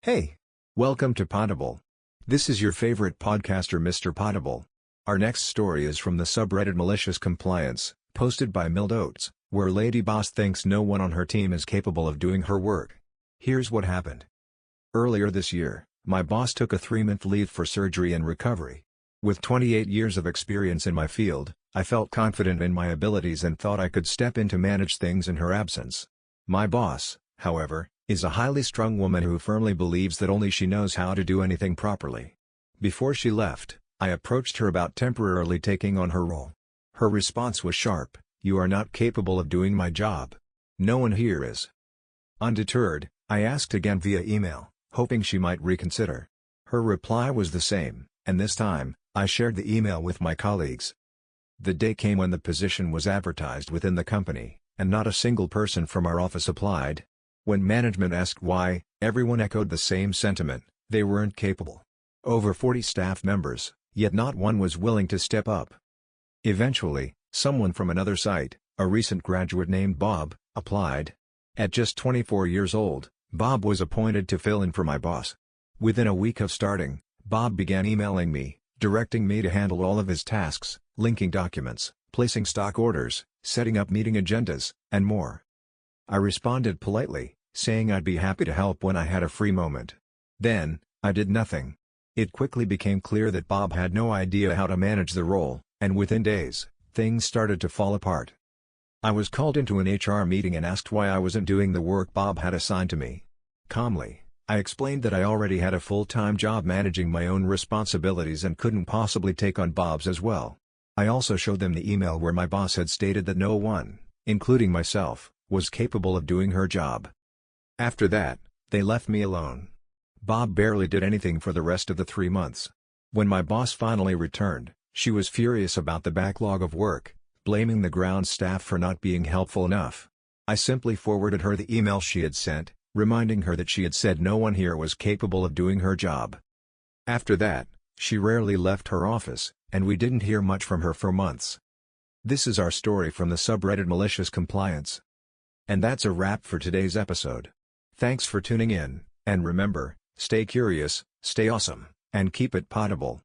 Hey! Welcome to Poddable. This is your favorite podcaster Mr.poddable. Our next story is from the subreddit maliciouscompliance, posted by Mildotes, where Lady Boss thinks no one on her team is capable of doing her work. Here's what happened. Earlier this year, my boss took a 3-month leave for surgery and recovery. With 28 years of experience in my field, I felt confident in my abilities and thought I could step in to manage things in her absence. My boss, however, is a highly strung woman who firmly believes that only she knows how to do anything properly. Before she left, I approached her about temporarily taking on her role. Her response was sharp: "You are not capable of doing my job. No one here is." Undeterred, I asked again via email, hoping she might reconsider. Her reply was the same, and this time, I shared the email with my colleagues. The day came when the position was advertised within the company, and not a single person from our office applied. When management asked why, everyone echoed the same sentiment: they weren't capable. Over 40 staff members, yet not one was willing to step up. Eventually, someone from another site, a recent graduate named Bob, applied. At just 24 years old, Bob was appointed to fill in for my boss. Within a week of starting, Bob began emailing me, directing me to handle all of his tasks, linking documents, placing stock orders, setting up meeting agendas, and more. I responded politely, saying I'd be happy to help when I had a free moment. Then, I did nothing. It quickly became clear that Bob had no idea how to manage the role, and within days, things started to fall apart. I was called into an HR meeting and asked why I wasn't doing the work Bob had assigned to me. Calmly, I explained that I already had a full-time job managing my own responsibilities and couldn't possibly take on Bob's as well. I also showed them the email where my boss had stated that no one, including myself, was capable of doing her job. After that, they left me alone. Bob barely did anything for the rest of the 3 months. When my boss finally returned, she was furious about the backlog of work, blaming the ground staff for not being helpful enough. I simply forwarded her the email she had sent, reminding her that she had said no one here was capable of doing her job. After that, she rarely left her office, and we didn't hear much from her for months. This is our story from the subreddit maliciouscompliance. And that's a wrap for today's episode. Thanks for tuning in, and remember, stay curious, stay awesome, and keep it poddable.